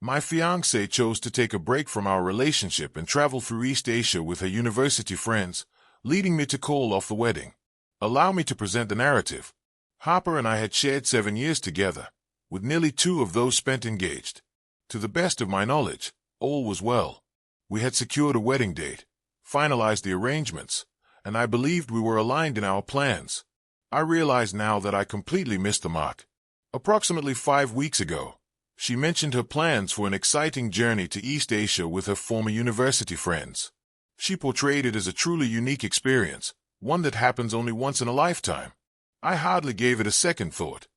My fiancée chose to take a break from our relationship and travel through East Asia with her university friends, leading me to call off the wedding. Allow me to present the narrative. Harper and I had shared 7 years together, with nearly 2 of those spent engaged. To the best of my knowledge, all was well. We had secured a wedding date, finalized the arrangements, and I believed we were aligned in our plans. I realize now that I completely missed the mark. Approximately 5 weeks ago, she mentioned her plans for an exciting journey to East Asia with her former university friends. She portrayed it as a truly unique experience, one that happens only once in a lifetime. I hardly gave it a second thought.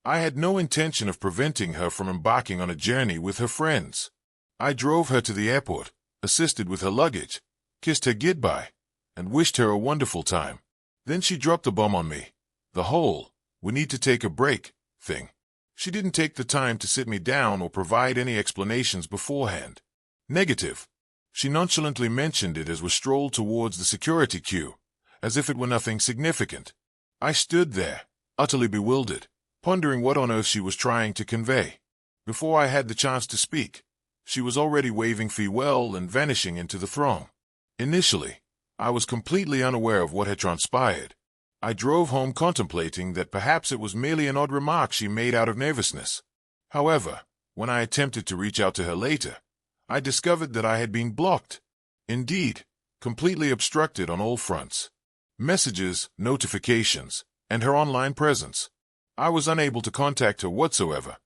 I had no intention of preventing her from embarking on a journey with her friends. I drove her to the airport, assisted with her luggage, kissed her goodbye, and wished her a wonderful time. Then she dropped a bomb on me. The whole, "we need to take a break" thing. She didn't take the time to sit me down or provide any explanations beforehand. Negative. She nonchalantly mentioned it as we strolled towards the security queue, as if it were nothing significant. I stood there, utterly bewildered, pondering what on earth she was trying to convey. Before I had the chance to speak, she was already waving farewell and vanishing into the throng. Initially, I was completely unaware of what had transpired. I drove home contemplating that perhaps it was merely an odd remark she made out of nervousness. However, when I attempted to reach out to her later, I discovered that I had been blocked. Indeed, completely obstructed on all fronts. Messages, notifications, and her online presence. I was unable to contact her whatsoever.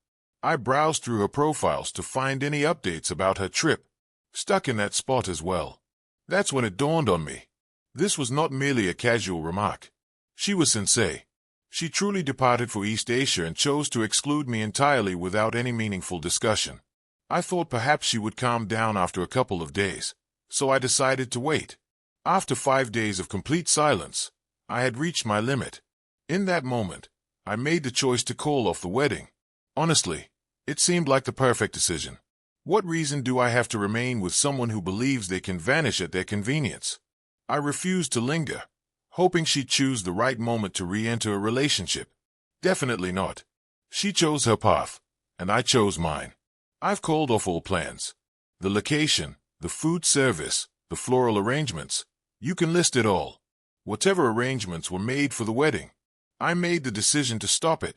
I browsed through her profiles to find any updates about her trip. Stuck in that spot as well. That's when it dawned on me. This was not merely a casual remark. She was sincere. She truly departed for East Asia and chose to exclude me entirely without any meaningful discussion. I thought perhaps she would calm down after a couple of days, so I decided to wait. After 5 days of complete silence, I had reached my limit. In that moment, I made the choice to call off the wedding. Honestly, it seemed like the perfect decision. What reason do I have to remain with someone who believes they can vanish at their convenience? I refused to linger, hoping she'd choose the right moment to re-enter a relationship. Definitely not. She chose her path, and I chose mine. I've called off all plans. The location, the food service, the floral arrangements, you can list it all. Whatever arrangements were made for the wedding, I made the decision to stop it.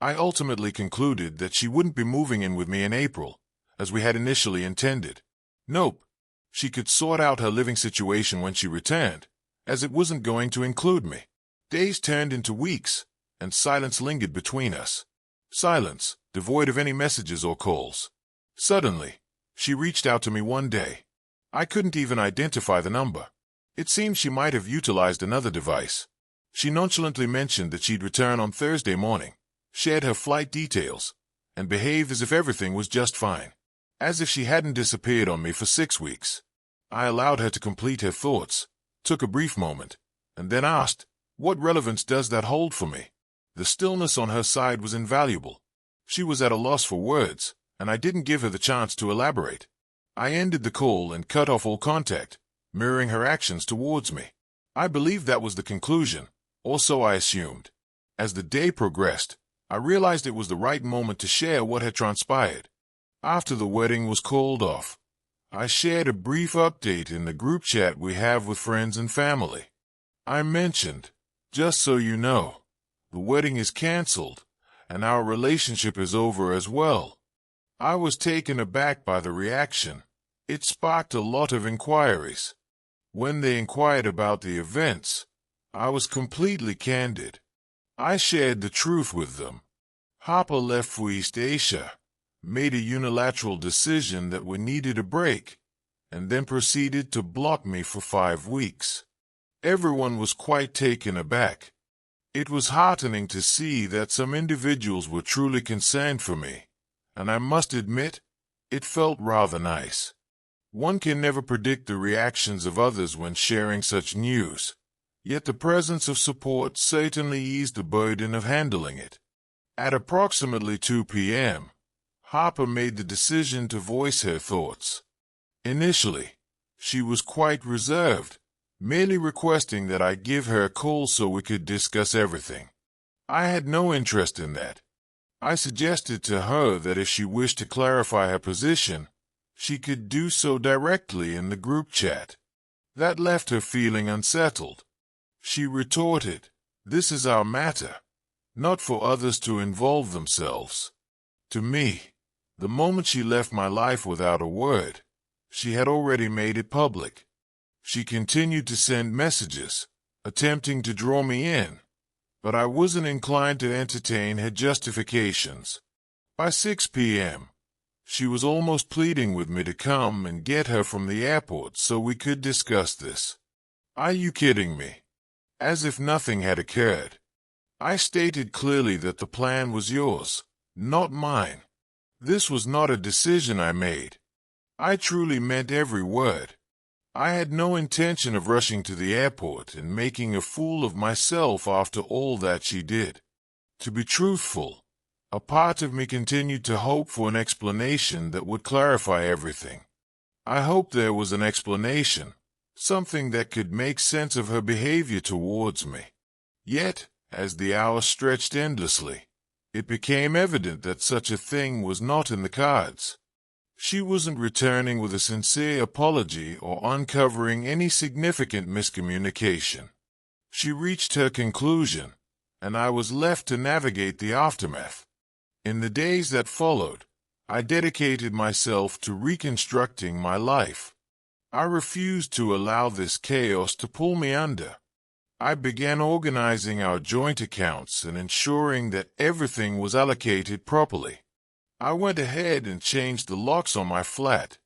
I ultimately concluded that she wouldn't be moving in with me in April, as we had initially intended. Nope. She could sort out her living situation when she returned, as it wasn't going to include me. Days turned into weeks, and silence lingered between us. Silence, devoid of any messages or calls. Suddenly, she reached out to me one day. I couldn't even identify the number. It seemed she might have utilized another device. She nonchalantly mentioned that she'd return on Thursday morning, shared her flight details, and behaved as if everything was just fine. As if she hadn't disappeared on me for 6 weeks. I allowed her to complete her thoughts, took a brief moment, and then asked, what relevance does that hold for me? The stillness on her side was invaluable. She was at a loss for words, and I didn't give her the chance to elaborate. I ended the call and cut off all contact, mirroring her actions towards me. I believed that was the conclusion, or so I assumed. As the day progressed, I realized it was the right moment to share what had transpired. After the wedding was called off, I shared a brief update in the group chat we have with friends and family. I mentioned, just so you know, the wedding is canceled, and our relationship is over as well. I was taken aback by the reaction. It sparked a lot of inquiries. When they inquired about the events, I was completely candid. I shared the truth with them. Harper left for East Asia, made a unilateral decision that we needed a break, and then proceeded to block me for 5 weeks. Everyone was quite taken aback. It was heartening to see that some individuals were truly concerned for me, and I must admit, it felt rather nice. One can never predict the reactions of others when sharing such news, yet the presence of support certainly eased the burden of handling it. At approximately 2 p.m., Harper made the decision to voice her thoughts. Initially, she was quite reserved, merely requesting that I give her a call so we could discuss everything. I had no interest in that. I suggested to her that if she wished to clarify her position, she could do so directly in the group chat. That left her feeling unsettled. She retorted, "This is our matter, not for others to involve themselves." To me, the moment she left my life without a word, she had already made it public. She continued to send messages, attempting to draw me in, but I wasn't inclined to entertain her justifications. By 6 p.m., she was almost pleading with me to come and get her from the airport so we could discuss this. "Are you kidding me?" As if nothing had occurred. I stated clearly that the plan was yours, not mine. This was not a decision I made. I truly meant every word. I had no intention of rushing to the airport and making a fool of myself after all that she did. To be truthful, a part of me continued to hope for an explanation that would clarify everything. I hoped there was an explanation, something that could make sense of her behavior towards me. Yet, as the hours stretched endlessly, it became evident that such a thing was not in the cards. She wasn't returning with a sincere apology or uncovering any significant miscommunication. She reached her conclusion, and I was left to navigate the aftermath. In the days that followed, I dedicated myself to reconstructing my life. I refused to allow this chaos to pull me under. I began organizing our joint accounts and ensuring that everything was allocated properly. I went ahead and changed the locks on my flat.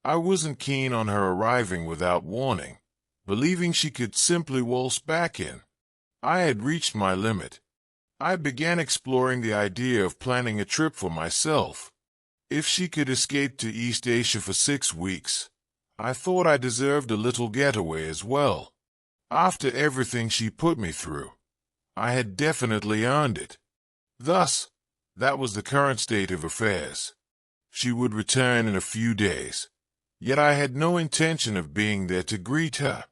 I wasn't keen on her arriving without warning, believing she could simply waltz back in. I had reached my limit. I began exploring the idea of planning a trip for myself. If she could escape to East Asia for 6 weeks, I thought I deserved a little getaway as well. After everything she put me through, I had definitely earned it. Thus, that was the current state of affairs. She would return in a few days, yet I had no intention of being there to greet her.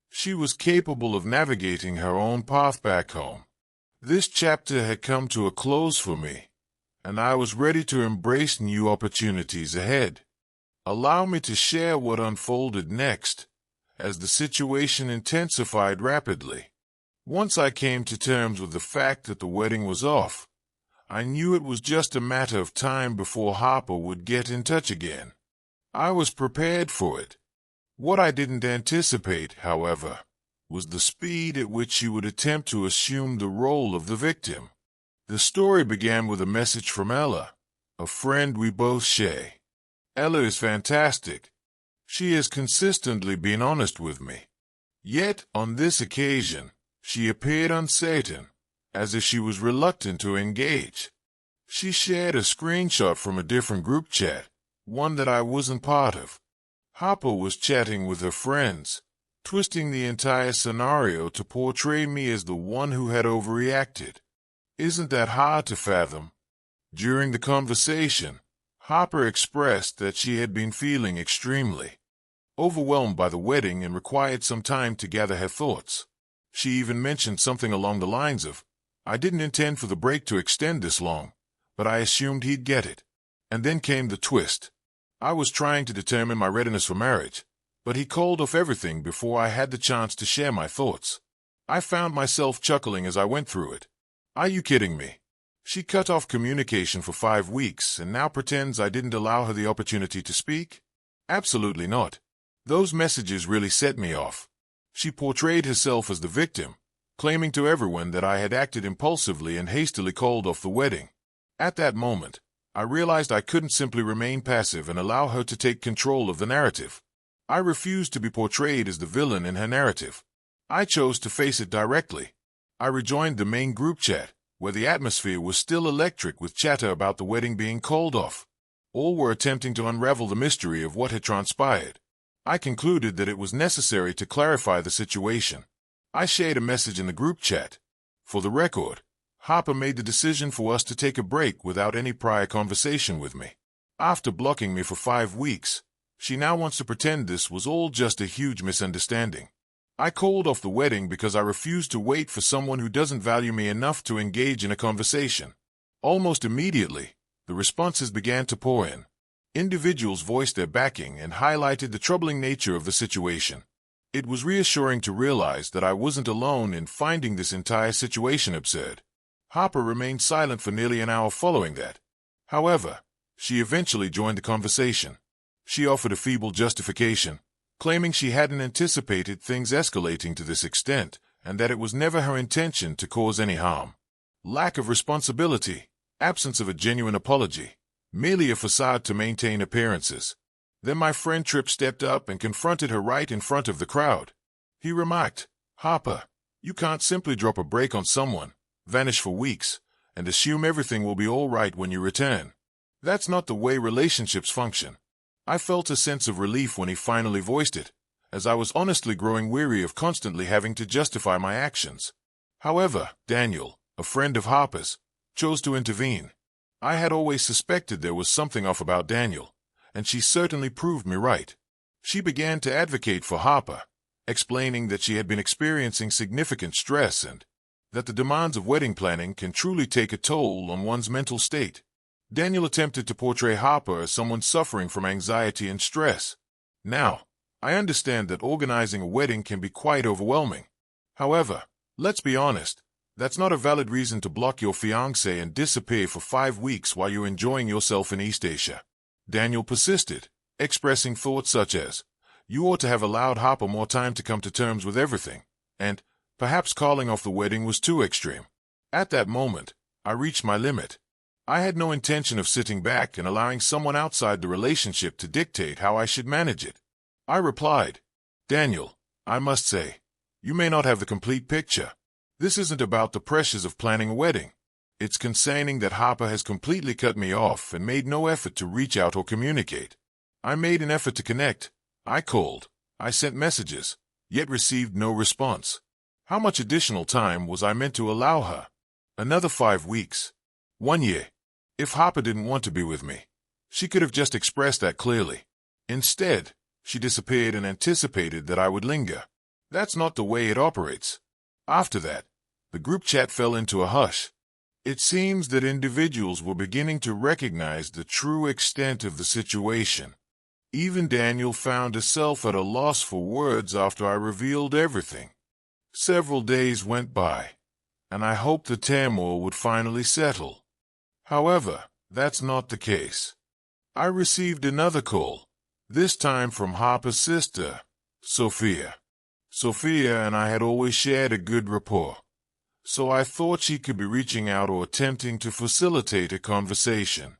She was capable of navigating her own path back home. This chapter had come to a close for me, and I was ready to embrace new opportunities ahead. Allow me to share what unfolded next, as the situation intensified rapidly. Once I came to terms with the fact that the wedding was off, I knew it was just a matter of time before Harper would get in touch again. I was prepared for it. What I didn't anticipate, however, was the speed at which she would attempt to assume the role of the victim. The story began with a message from Ella, a friend we both share. Ella is fantastic. She has consistently been honest with me. Yet, on this occasion, she appeared uncertain, as if she was reluctant to engage. She shared a screenshot from a different group chat, one that I wasn't part of. Harper was chatting with her friends, twisting the entire scenario to portray me as the one who had overreacted. Isn't that hard to fathom? During the conversation, Harper expressed that she had been feeling extremely overwhelmed by the wedding and required some time to gather her thoughts. She even mentioned something along the lines of, "I didn't intend for the break to extend this long, but I assumed he'd get it." And then came the twist. I was trying to determine my readiness for marriage, but he called off everything before I had the chance to share my thoughts. I found myself chuckling as I went through it. Are you kidding me? She cut off communication for 5 weeks and now pretends I didn't allow her the opportunity to speak? Absolutely not. Those messages really set me off. She portrayed herself as the victim, claiming to everyone that I had acted impulsively and hastily called off the wedding. At that moment, I realized I couldn't simply remain passive and allow her to take control of the narrative. I refused to be portrayed as the villain in her narrative. I chose to face it directly. I rejoined the main group chat, where the atmosphere was still electric with chatter about the wedding being called off. All were attempting to unravel the mystery of what had transpired. I concluded that it was necessary to clarify the situation. I shared a message in the group chat. For the record, Harper made the decision for us to take a break without any prior conversation with me. After blocking me for 5 weeks, she now wants to pretend this was all just a huge misunderstanding. I called off the wedding because I refused to wait for someone who doesn't value me enough to engage in a conversation. Almost immediately, the responses began to pour in. Individuals voiced their backing and highlighted the troubling nature of the situation. It was reassuring to realize that I wasn't alone in finding this entire situation absurd. Harper remained silent for nearly an hour following that. However, she eventually joined the conversation. She offered a feeble justification, claiming she hadn't anticipated things escalating to this extent, and that it was never her intention to cause any harm. Lack of responsibility, absence of a genuine apology, merely a facade to maintain appearances. Then my friend Tripp stepped up and confronted her right in front of the crowd. He remarked, "Harper, you can't simply drop a break on someone, vanish for weeks, and assume everything will be all right when you return. That's not the way relationships function." I felt a sense of relief when he finally voiced it, as I was honestly growing weary of constantly having to justify my actions. However, Daniel, a friend of Harper's, chose to intervene. I had always suspected there was something off about Daniel, and she certainly proved me right. She began to advocate for Harper, explaining that she had been experiencing significant stress and that the demands of wedding planning can truly take a toll on one's mental state. Daniel attempted to portray Harper as someone suffering from anxiety and stress. Now, I understand that organizing a wedding can be quite overwhelming. However, let's be honest, that's not a valid reason to block your fiancé and disappear for 5 weeks while you're enjoying yourself in East Asia. Daniel persisted, expressing thoughts such as, "You ought to have allowed Harper more time to come to terms with everything," and perhaps calling off the wedding was too extreme. At that moment, I reached my limit. I had no intention of sitting back and allowing someone outside the relationship to dictate how I should manage it. I replied, "Daniel, I must say, you may not have the complete picture. This isn't about the pressures of planning a wedding. It's concerning that Harper has completely cut me off and made no effort to reach out or communicate. I made an effort to connect. I called. I sent messages, yet received no response. How much additional time was I meant to allow her? Another 5 weeks? 1 year? If Harper didn't want to be with me, she could have just expressed that clearly. Instead, she disappeared and anticipated that I would linger. That's not the way it operates." After that, the group chat fell into a hush. It seems that individuals were beginning to recognize the true extent of the situation. Even Daniel found herself at a loss for words after I revealed everything. Several days went by, and I hoped the turmoil would finally settle. However, that's not the case. I received another call, this time from Harper's sister, Sophia. Sophia and I had always shared a good rapport, so I thought she could be reaching out or attempting to facilitate a conversation.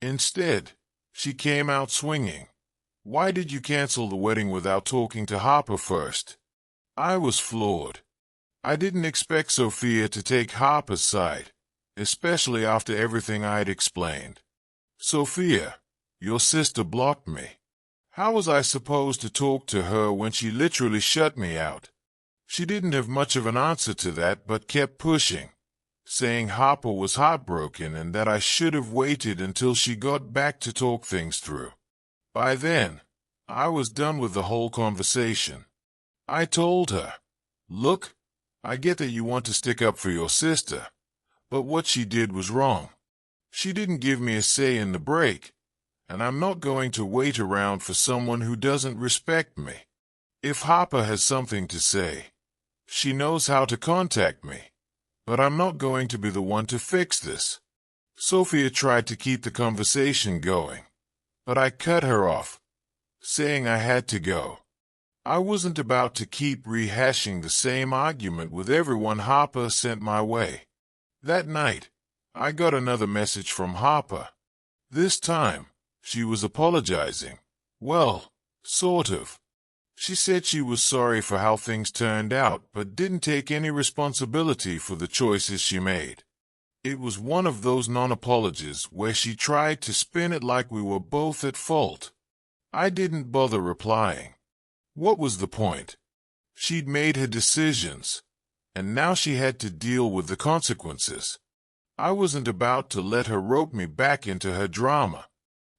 Instead, she came out swinging. "Why did you cancel the wedding without talking to Harper first?" I was floored. I didn't expect Sophia to take Harper's side, especially after everything I had explained. "Sophia, your sister blocked me. How was I supposed to talk to her when she literally shut me out?" She didn't have much of an answer to that but kept pushing, saying Harper was heartbroken and that I should have waited until she got back to talk things through. By then, I was done with the whole conversation. I told her, "Look, I get that you want to stick up for your sister, but what she did was wrong. She didn't give me a say in the break, and I'm not going to wait around for someone who doesn't respect me. If Harper has something to say, she knows how to contact me, but I'm not going to be the one to fix this." Sophia tried to keep the conversation going, but I cut her off, saying I had to go. I wasn't about to keep rehashing the same argument with everyone Harper sent my way. That night, I got another message from Harper. This time, she was apologizing. Well, sort of. She said she was sorry for how things turned out, but didn't take any responsibility for the choices she made. It was one of those non-apologies where she tried to spin it like we were both at fault. I didn't bother replying. What was the point? She'd made her decisions, and now she had to deal with the consequences. I wasn't about to let her rope me back into her drama.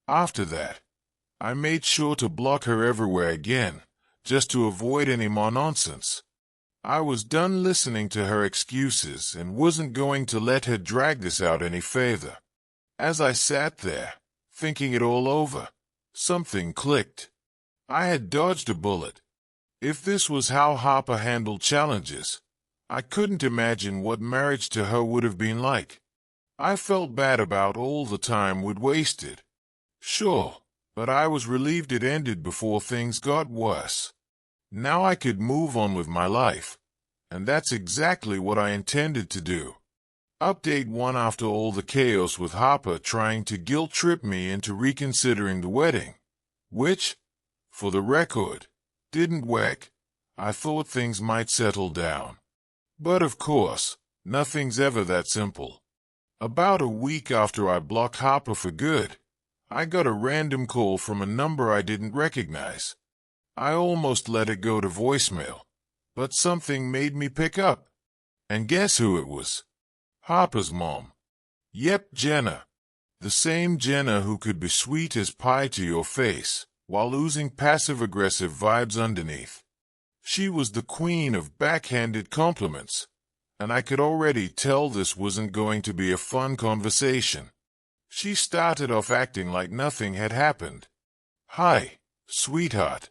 After that, I made sure to block her everywhere again, just to avoid any more nonsense. I was done listening to her excuses and wasn't going to let her drag this out any further. As I sat there, thinking it all over, something clicked. I had dodged a bullet. If this was how Harper handled challenges, I couldn't imagine what marriage to her would have been like. I felt bad about all the time we'd wasted. Sure, but I was relieved it ended before things got worse. Now I could move on with my life, and that's exactly what I intended to do. Update 1: after all the chaos with Harper trying to guilt-trip me into reconsidering the wedding, which, for the record, didn't work, I thought things might settle down. But of course, nothing's ever that simple. About a week after I blocked Harper for good, I got a random call from a number I didn't recognize. I almost let it go to voicemail, but something made me pick up. And guess who it was? Harper's mom. Yep, Jenna. The same Jenna who could be sweet as pie to your face, while oozing passive-aggressive vibes underneath. She was the queen of backhanded compliments, and I could already tell this wasn't going to be a fun conversation. She started off acting like nothing had happened. "Hi, sweetheart.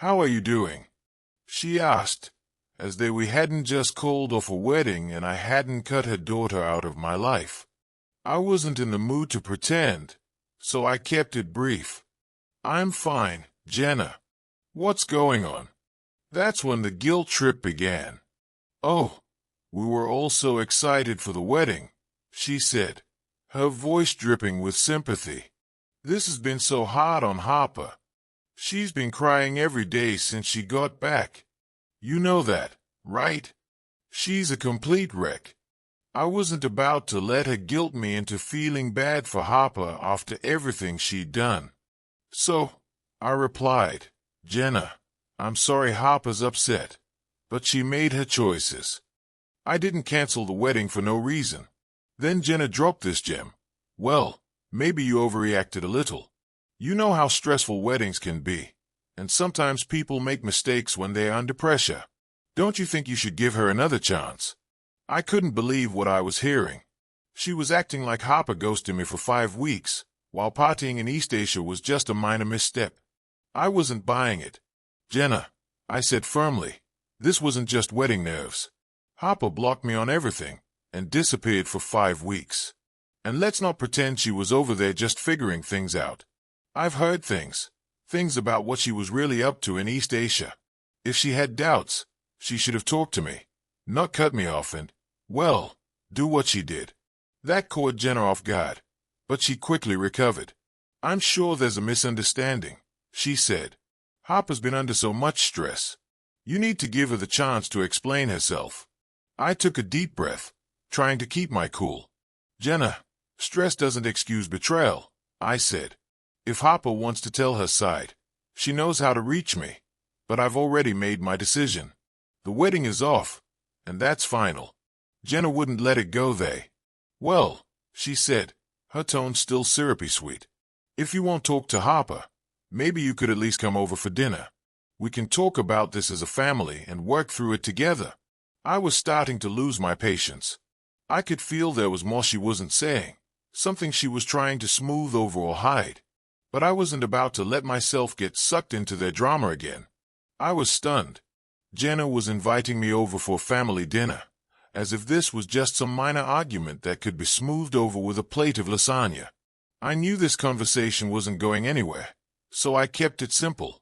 How are you doing?" she asked, as though we hadn't just called off a wedding and I hadn't cut her daughter out of my life. I wasn't in the mood to pretend, so I kept it brief. "I'm fine, Jenna. What's going on?" That's when the guilt trip began. "Oh, we were all so excited for the wedding," she said, her voice dripping with sympathy. "This has been so hard on Harper. She's been crying every day since she got back. You know that, right? She's a complete wreck. I wasn't about to let her guilt me into feeling bad for Harper after everything she'd done. So, I replied, 'Jenna, I'm sorry Harper's upset, but she made her choices. I didn't cancel the wedding for no reason.' Then Jenna dropped this gem. 'Well, maybe you overreacted a little. You know how stressful weddings can be, and sometimes people make mistakes when they're under pressure. Don't you think you should give her another chance?' I couldn't believe what I was hearing. She was acting like Harper ghosted me for 5 weeks, while partying in East Asia was just a minor misstep. I wasn't buying it. 'Jenna,' I said firmly, 'this wasn't just wedding nerves. Harper blocked me on everything and disappeared for 5 weeks. And let's not pretend she was over there just figuring things out. I've heard things about what she was really up to in East Asia. If she had doubts, she should have talked to me, not cut me off and, well, do what she did.' That caught Jenna off guard, but she quickly recovered. 'I'm sure there's a misunderstanding,' she said. 'Harper's been under so much stress. You need to give her the chance to explain herself.' I took a deep breath, trying to keep my cool. 'Jenna, stress doesn't excuse betrayal,' I said. 'If Harper wants to tell her side, she knows how to reach me, but I've already made my decision. The wedding is off, and that's final.' Jenna wouldn't let it go there. 'Well,' she said, her tone still syrupy sweet, 'if you won't talk to Harper, maybe you could at least come over for dinner. We can talk about this as a family and work through it together.' I was starting to lose my patience. I could feel there was more she wasn't saying, something she was trying to smooth over or hide. But I wasn't about to let myself get sucked into their drama again. I was stunned. Jenna was inviting me over for family dinner, as if this was just some minor argument that could be smoothed over with a plate of lasagna. I knew this conversation wasn't going anywhere, so I kept it simple.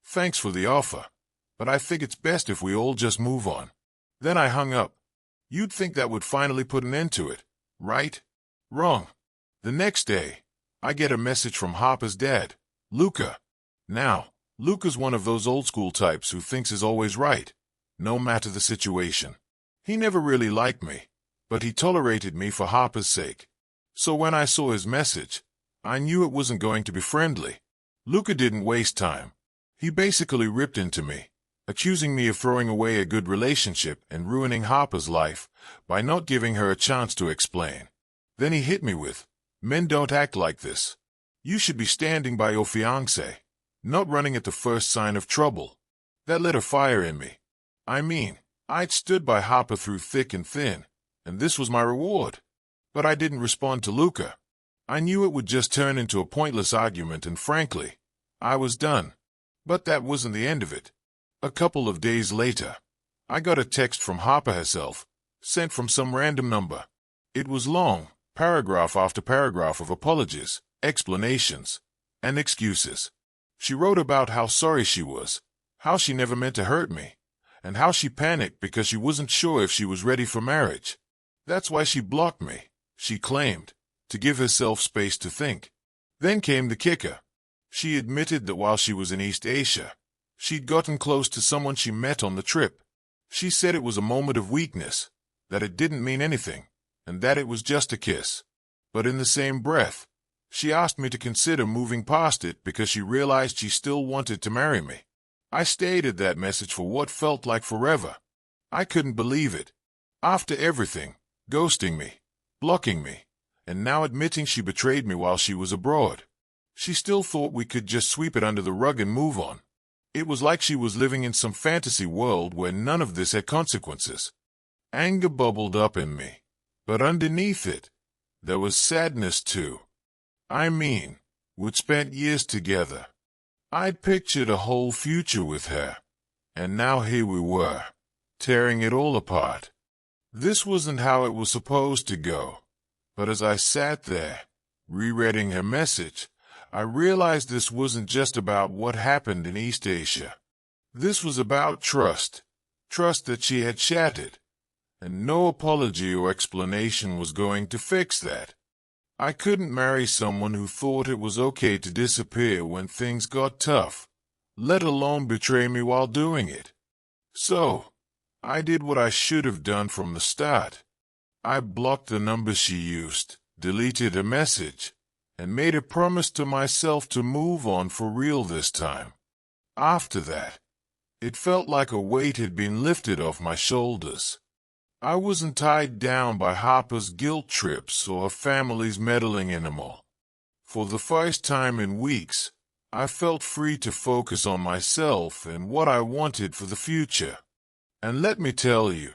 'Thanks for the offer, but I think it's best if we all just move on.' Then I hung up. You'd think that would finally put an end to it, right? Wrong. The next day, I get a message from Harper's dad, Luca. Now, Luca's one of those old-school types who thinks is always right, no matter the situation. He never really liked me, but he tolerated me for Harper's sake. So when I saw his message, I knew it wasn't going to be friendly. Luca didn't waste time. He basically ripped into me, accusing me of throwing away a good relationship and ruining Harper's life by not giving her a chance to explain. Then he hit me with, "Men don't act like this. You should be standing by your fiancé, not running at the first sign of trouble." That lit a fire in me. I mean, I'd stood by Harper through thick and thin, and this was my reward. But I didn't respond to Luca. I knew it would just turn into a pointless argument, and frankly, I was done. But that wasn't the end of it. A couple of days later, I got a text from Harper herself, sent from some random number. It was long, paragraph after paragraph of apologies, explanations, and excuses. She wrote about how sorry she was, how she never meant to hurt me, and how she panicked because she wasn't sure if she was ready for marriage. That's why she blocked me, she claimed, to give herself space to think. Then came the kicker. She admitted that while she was in East Asia, she'd gotten close to someone she met on the trip. She said it was a moment of weakness, that it didn't mean anything, and that it was just a kiss. But in the same breath, she asked me to consider moving past it because she realized she still wanted to marry me. I stayed at that message for what felt like forever. I couldn't believe it. After everything, ghosting me, blocking me, and now admitting she betrayed me while she was abroad. She still thought we could just sweep it under the rug and move on. It was like she was living in some fantasy world where none of this had consequences. Anger bubbled up in me, but underneath it, there was sadness too. I mean, we'd spent years together. I'd pictured a whole future with her, and now here we were, tearing it all apart. This wasn't how it was supposed to go, but as I sat there, rereading her message, I realized this wasn't just about what happened in East Asia. This was about trust that she had shattered, and no apology or explanation was going to fix that. I couldn't marry someone who thought it was okay to disappear when things got tough, let alone betray me while doing it. So, I did what I should have done from the start. I blocked the number she used, deleted a message, and made a promise to myself to move on for real this time. After that, it felt like a weight had been lifted off my shoulders. I wasn't tied down by Harper's guilt trips or her family's meddling anymore. For the first time in weeks, I felt free to focus on myself and what I wanted for the future. And let me tell you,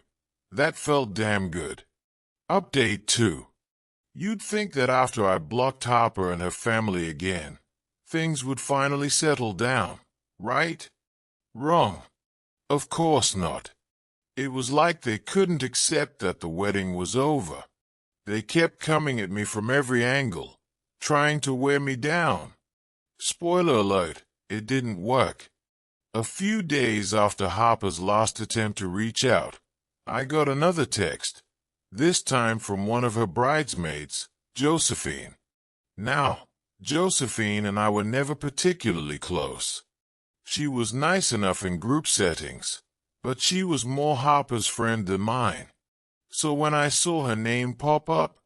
that felt damn good. Update 2. You'd think that after I blocked Harper and her family again, things would finally settle down, right? Wrong. Of course not. It was like they couldn't accept that the wedding was over. They kept coming at me from every angle, trying to wear me down. Spoiler alert, it didn't work. A few days after Harper's last attempt to reach out, I got another text, this time from one of her bridesmaids, Josephine. Now, Josephine and I were never particularly close. She was nice enough in group settings, but she was more Harper's friend than mine. So when I saw her name pop up,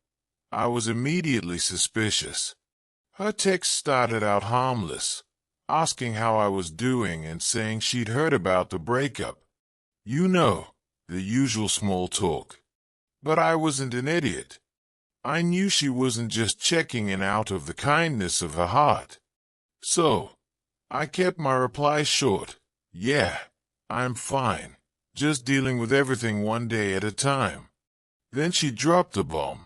I was immediately suspicious. Her text started out harmless, asking how I was doing and saying she'd heard about the breakup. You know, the usual small talk. But I wasn't an idiot. I knew she wasn't just checking in out of the kindness of her heart. So, I kept my reply short. Yeah, I'm fine. Just dealing with everything one day at a time. Then she dropped the bomb.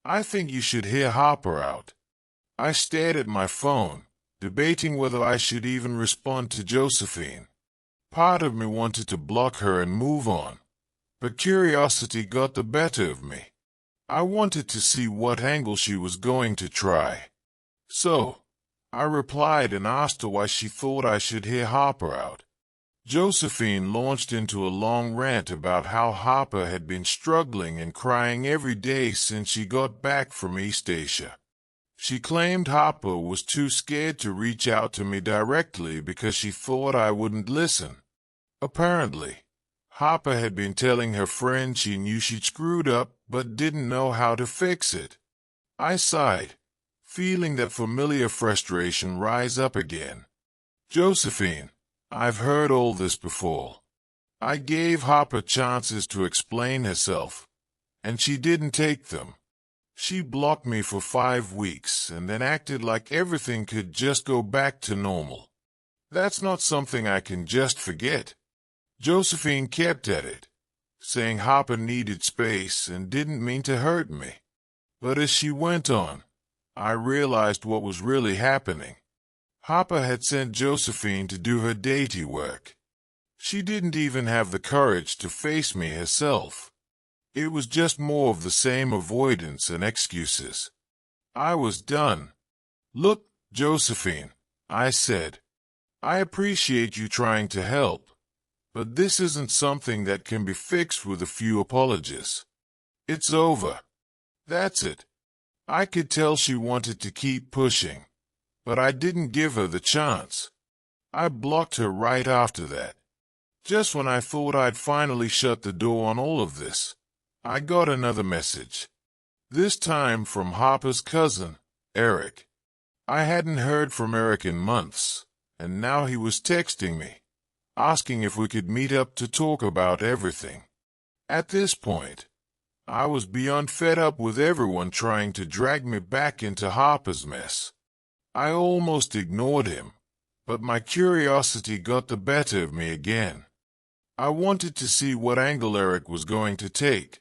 I think you should hear Harper out. I stared at my phone, debating whether I should even respond to Josephine. Part of me wanted to block her and move on, but curiosity got the better of me. I wanted to see what angle she was going to try. So, I replied and asked her why she thought I should hear Harper out. Josephine launched into a long rant about how Harper had been struggling and crying every day since she got back from East Asia. She claimed Harper was too scared to reach out to me directly because she thought I wouldn't listen. Apparently, Harper had been telling her friend she knew she'd screwed up but didn't know how to fix it. I sighed, feeling that familiar frustration rise up again. Josephine, I've heard all this before. I gave Harper chances to explain herself, and she didn't take them. She blocked me for 5 weeks and then acted like everything could just go back to normal. That's not something I can just forget. Josephine kept at it. saying Harper needed space and didn't mean to hurt me. But as she went on, I realized what was really happening. Harper had sent Josephine to do her dirty work. She didn't even have the courage to face me herself. It was just more of the same avoidance and excuses. I was done. "Look, Josephine," I said, "I appreciate you trying to help, but this isn't something that can be fixed with a few apologies. It's over. That's it." I could tell she wanted to keep pushing, but I didn't give her the chance. I blocked her right after that. Just when I thought I'd finally shut the door on all of this, I got another message. This time from Harper's cousin, Eric. I hadn't heard from Eric in months, and now he was texting me, asking if we could meet up to talk about everything. At this point, I was beyond fed up with everyone trying to drag me back into Harper's mess. I almost ignored him, but my curiosity got the better of me again. I wanted to see what angle Eric was going to take,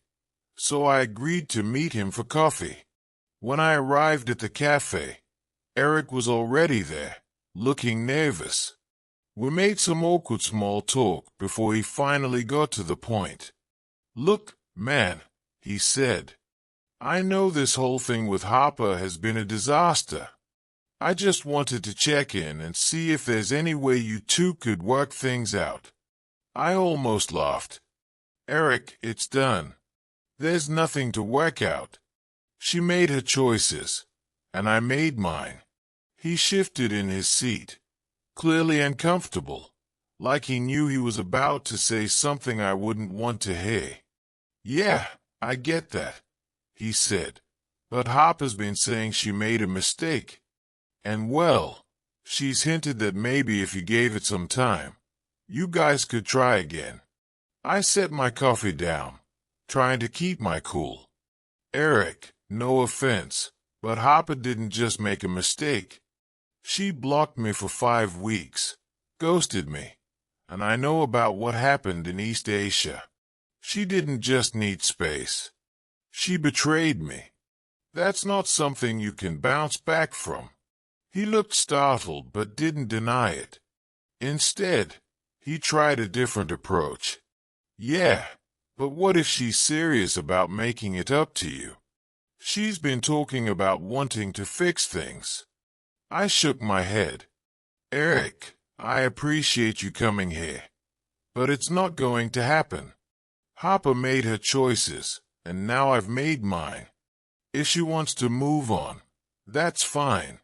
so I agreed to meet him for coffee. When I arrived at the cafe, Eric was already there, looking nervous. We made some awkward small talk before he finally got to the point. "Look, man," he said, "I know this whole thing with Harper has been a disaster. I just wanted to check in and see if there's any way you two could work things out." I almost laughed. "Eric, it's done. There's nothing to work out. She made her choices, and I made mine." He shifted in his seat, clearly uncomfortable, like he knew he was about to say something I wouldn't want to hear. "Yeah, I get that," he said, "but Harper's been saying she made a mistake. And well, she's hinted that maybe if you gave it some time, you guys could try again." I set my coffee down, trying to keep my cool. "Eric, no offense, but Harper didn't just make a mistake. She blocked me for 5 weeks, ghosted me, and I know about what happened in East Asia. She didn't just need space. She betrayed me. That's not something you can bounce back from." He looked startled but didn't deny it. Instead, he tried a different approach. "Yeah, but what if she's serious about making it up to you? She's been talking about wanting to fix things." I shook my head. "Eric, I appreciate you coming here, but it's not going to happen. Harper made her choices, and now I've made mine. If she wants to move on, that's fine,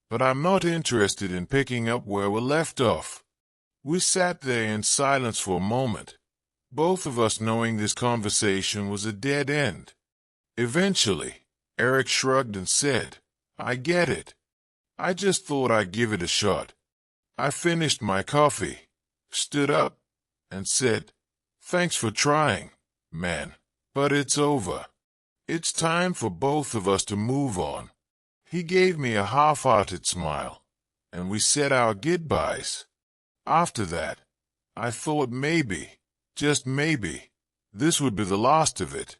but I'm not interested in picking up where we left off." We sat there in silence for a moment, both of us knowing this conversation was a dead end. Eventually, Eric shrugged and said, "I get it. I just thought I'd give it a shot." I finished my coffee, stood up, and said, "Thanks for trying, man, but it's over. It's time for both of us to move on." He gave me a half-hearted smile, and we said our goodbyes. After that, I thought maybe, just maybe, this would be the last of it.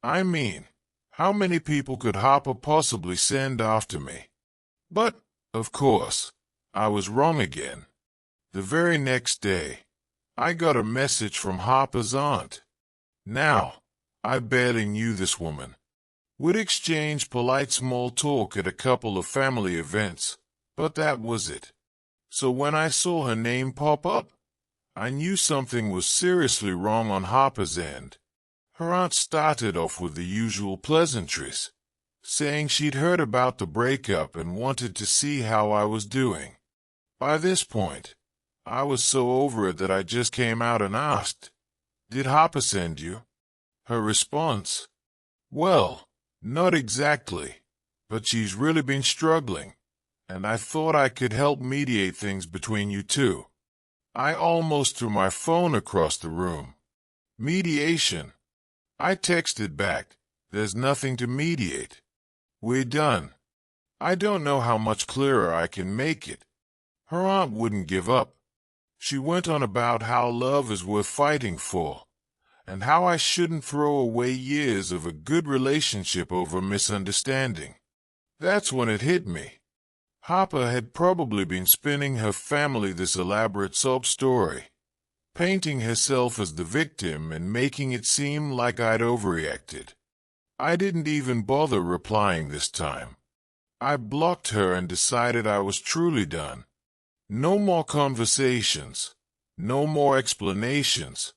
I mean, how many people could Harper possibly send after me? But, of course, I was wrong again. The very next day, I got a message from Harper's aunt. Now, I barely knew this woman. We'd exchanged polite small talk at a couple of family events, but that was it. So when I saw her name pop up, I knew something was seriously wrong on Harper's end. Her aunt started off with the usual pleasantries, saying she'd heard about the breakup and wanted to see how I was doing. By this point, I was so over it that I just came out and asked, "Did Harper send you?" Her response, "Well, not exactly, but she's really been struggling, and I thought I could help mediate things between you two." I almost threw my phone across the room. "Mediation?" I texted back, "There's nothing to mediate. We're done." I don't know how much clearer I can make it. Her aunt wouldn't give up. She went on about how love is worth fighting for, and how I shouldn't throw away years of a good relationship over misunderstanding. That's when it hit me. Harper had probably been spinning her family this elaborate sob story, painting herself as the victim and making it seem like I'd overreacted. I didn't even bother replying this time. I blocked her and decided I was truly done. No more conversations, no more explanations,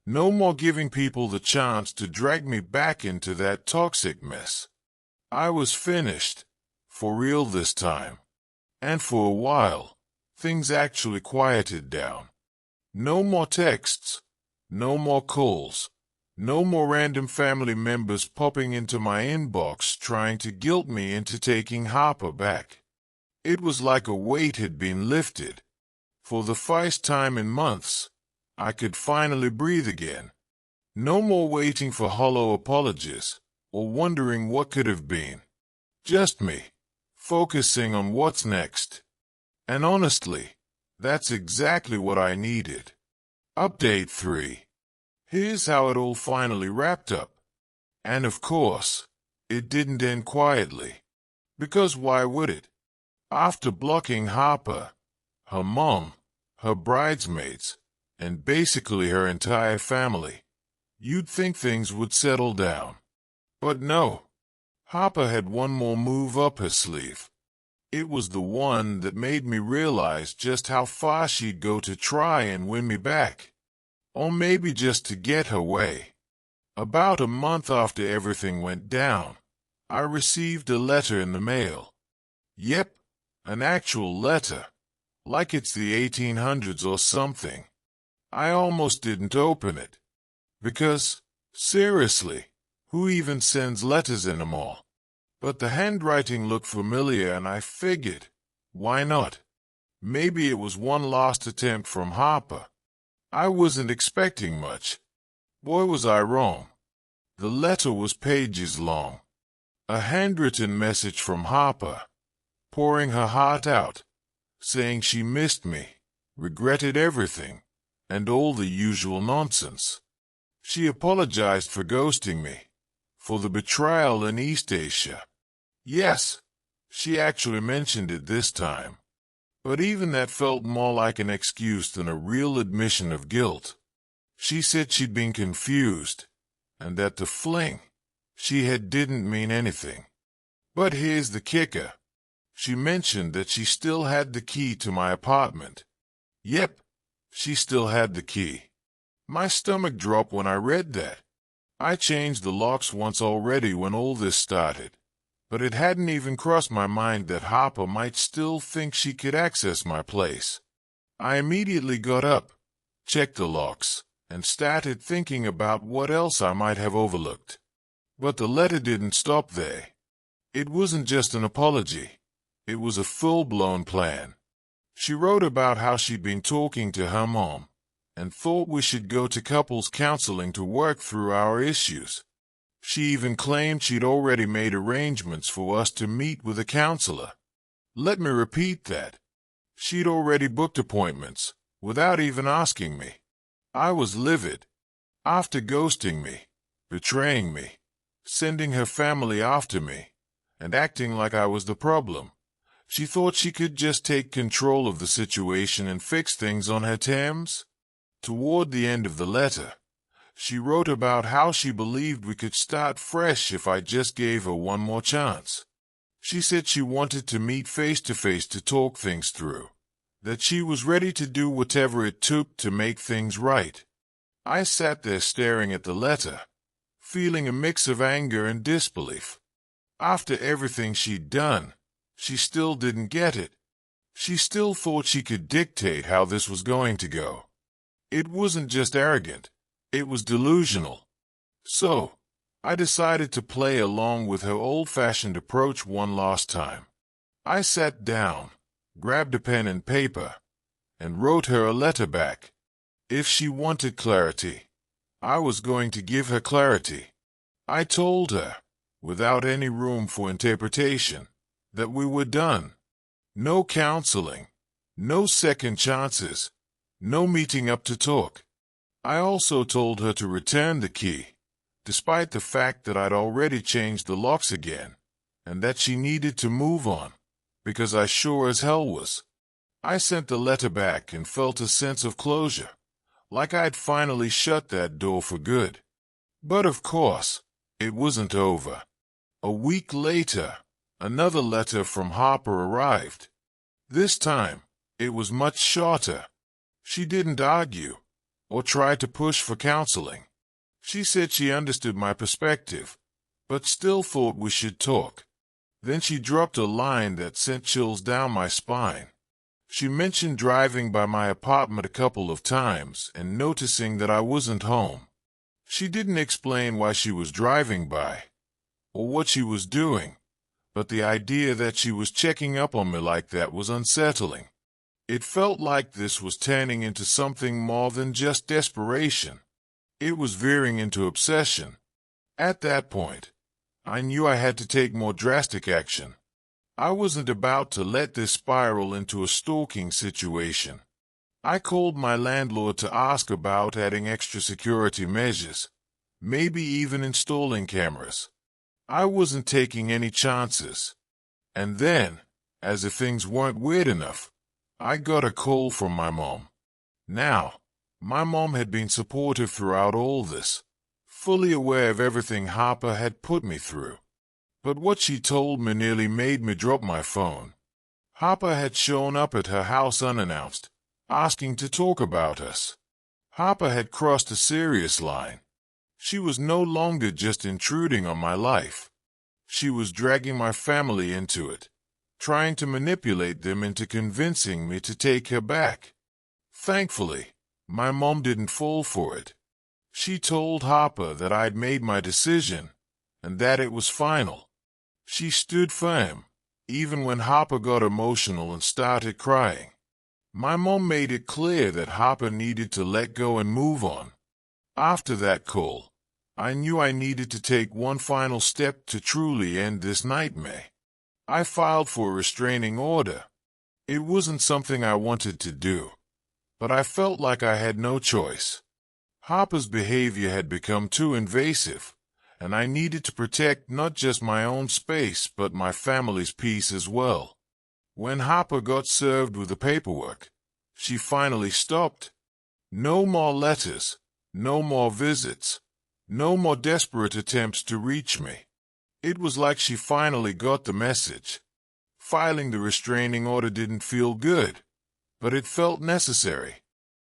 no more giving people the chance to drag me back into that toxic mess. I was finished, for real this time. And for a while, things actually quieted down. No more texts, no more calls, no more random family members popping into my inbox trying to guilt me into taking Harper back. It was like a weight had been lifted. For the first time in months, I could finally breathe again. No more waiting for hollow apologies, or wondering what could have been. Just me, focusing on what's next. And honestly, that's exactly what I needed. Update 3. Here's how it all finally wrapped up. And of course, it didn't end quietly. Because why would it? After blocking Harper, her mom, her bridesmaids, and basically her entire family, you'd think things would settle down. But no. Harper had one more move up her sleeve. It was the one that made me realize just how far she'd go to try and win me back. Or maybe just to get her way. About a month after everything went down, I received a letter in the mail. Yep, an actual letter. Like it's the 1800s or something. I almost didn't open it. Because, seriously, who even sends letters anymore? But the handwriting looked familiar and I figured, why not? Maybe it was one last attempt from Harper. I wasn't expecting much. Boy, was I wrong. The letter was pages long. A handwritten message from Harper, pouring her heart out, saying she missed me, regretted everything, and all the usual nonsense. She apologized for ghosting me, for the betrayal in East Asia. Yes, she actually mentioned it this time. But even that felt more like an excuse than a real admission of guilt. She said she'd been confused, and that the fling she had didn't mean anything. But here's the kicker. She mentioned that she still had the key to my apartment. Yep, she still had the key. My stomach dropped when I read that. I changed the locks once already when all this started. But it hadn't even crossed my mind that Harper might still think she could access my place. I immediately got up, checked the locks, and started thinking about what else I might have overlooked. But the letter didn't stop there. It wasn't just an apology. It was a full-blown plan. She wrote about how she'd been talking to her mom, and thought we should go to couples counseling to work through our issues. She even claimed she'd already made arrangements for us to meet with a counselor. Let me repeat that. She'd already booked appointments, without even asking me. I was livid. After ghosting me, betraying me, sending her family after me, and acting like I was the problem, she thought she could just take control of the situation and fix things on her terms. Toward the end of the letter, she wrote about how she believed we could start fresh if I just gave her one more chance. She said she wanted to meet face-to-face to talk things through, that she was ready to do whatever it took to make things right. I sat there staring at the letter, feeling a mix of anger and disbelief. After everything she'd done, she still didn't get it. She still thought she could dictate how this was going to go. It wasn't just arrogant. It was delusional. So, I decided to play along with her old-fashioned approach one last time. I sat down, grabbed a pen and paper, and wrote her a letter back. If she wanted clarity, I was going to give her clarity. I told her, without any room for interpretation, that we were done. No counseling, no second chances, no meeting up to talk. I also told her to return the key, despite the fact that I'd already changed the locks again, and that she needed to move on, because I sure as hell was. I sent the letter back and felt a sense of closure, like I'd finally shut that door for good. But of course, it wasn't over. A week later, another letter from Harper arrived. This time, it was much shorter. She didn't argue or try to push for counseling. She said she understood my perspective, but still thought we should talk. Then she dropped a line that sent chills down my spine. She mentioned driving by my apartment a couple of times and noticing that I wasn't home. She didn't explain why she was driving by or what she was doing, but the idea that she was checking up on me like that was unsettling. It felt like this was turning into something more than just desperation. It was veering into obsession. At that point, I knew I had to take more drastic action. I wasn't about to let this spiral into a stalking situation. I called my landlord to ask about adding extra security measures, maybe even installing cameras. I wasn't taking any chances. And then, as if things weren't weird enough, I got a call from my mom. Now, my mom had been supportive throughout all this, fully aware of everything Harper had put me through. But what she told me nearly made me drop my phone. Harper had shown up at her house unannounced, asking to talk about us. Harper had crossed a serious line. She was no longer just intruding on my life. She was dragging my family into it, trying to manipulate them into convincing me to take her back. Thankfully, my mom didn't fall for it. She told Harper that I'd made my decision, and that it was final. She stood firm, even when Harper got emotional and started crying. My mom made it clear that Harper needed to let go and move on. After that call, I knew I needed to take one final step to truly end this nightmare. I filed for a restraining order. It wasn't something I wanted to do, but I felt like I had no choice. Harper's behavior had become too invasive, and I needed to protect not just my own space but my family's peace as well. When Harper got served with the paperwork, she finally stopped. No more letters, no more visits, no more desperate attempts to reach me. It was like she finally got the message. Filing the restraining order didn't feel good, but it felt necessary.